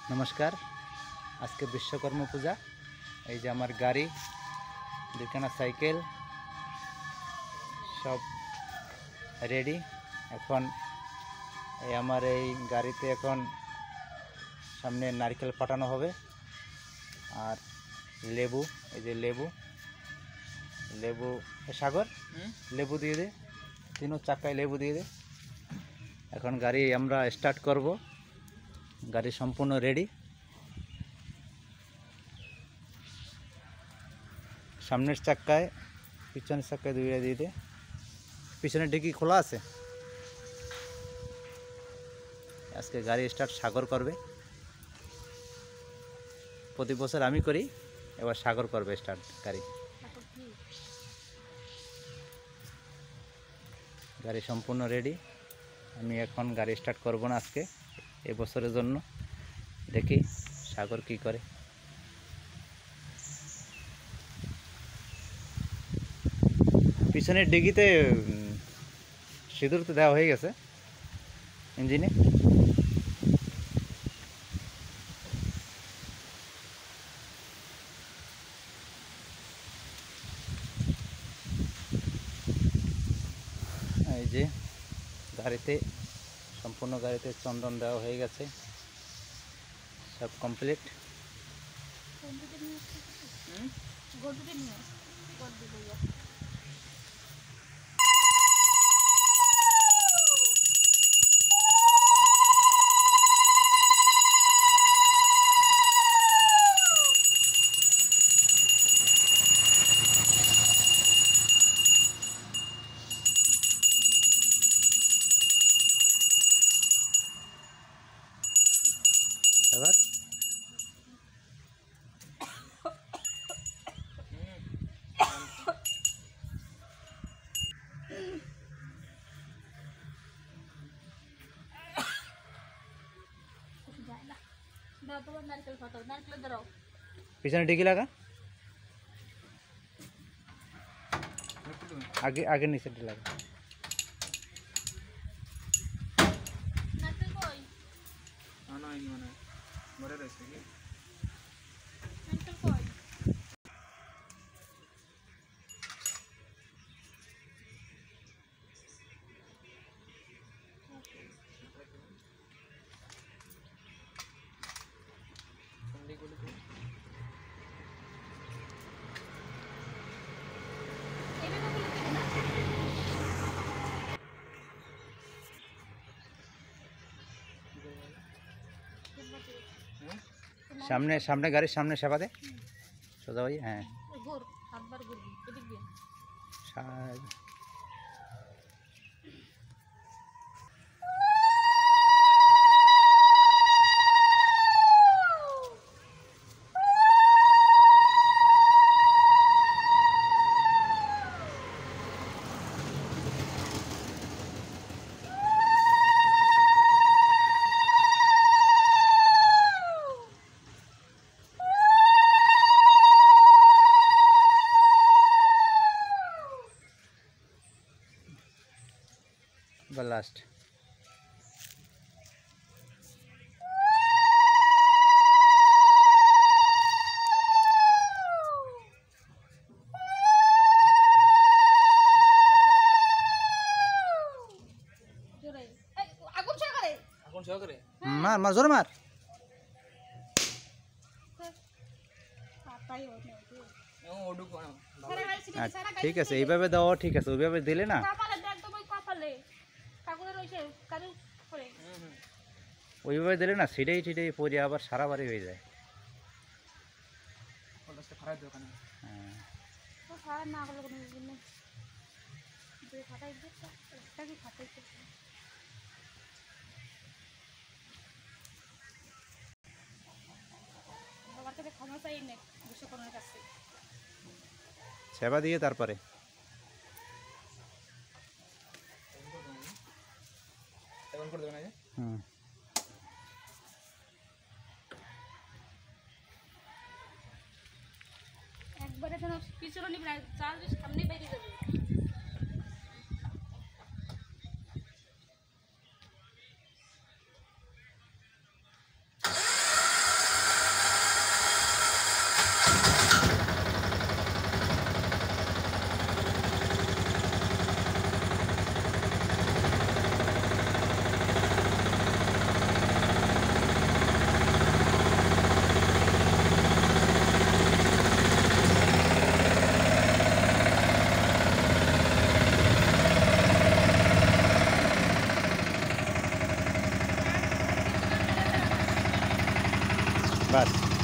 नमस्कार। आज के विश्वकर्मा पूजा ये आमार गाड़ी दुखाना साइकेल सब रेडी। एखन आमार गाड़ीते एखन सामने नारिकेल फाटानो होबे और लेबू लेबू लेबू सागर लेबू दिए दे तीनों चाक्काय लेबू दिए दे। एखन गाड़ी आमरा स्टार्ट करब। गाड़ी सम्पूर्ण रेडी। सामने चाक्काय पिछन चाक्काय दुइटा दिए दे। पिछने डिग्गी खोला आछे। आज के गाड़ी स्टार्ट सागर करबे। प्रति बछर आमी करी, एबार सागर करबे स्टार्ट गाड़ी। गाड़ी सम्पूर्ण रेडी। आमी एखन गाड़ी स्टार्ट करब ना आज के ए बछरेर जन्य। देखी सागर की करे। पिछনের ডিগিতে সিঁদুর তো দেওয়া হয়ে গেছে ইঞ্জিনে। এই যে গাড়িতে সম্পূর্ণ গাড়িতে চন্দন দেওয়া হয়ে গেছে, সব কমপ্লিট। এবার পিছনে ডিগি লাগা, আগে আগে নিচে লাগা। सामने सामने गाड़ी सामने सेवा दे सोजा भाई। हाँ लास्ट मार मार जोर मार। ठीक है এইভাবে দাও, ঠিক আছে ওইভাবে দিলে না, ওইভাবে দিলে না সিটাই টিটাই পরে আবার সারা বাড়ি হয়ে যায়। সেবা দিয়ে তারপরে একবারে যেন পিছনে নিবি না, চাল সামনে বেরিয়ে যাবে। বাস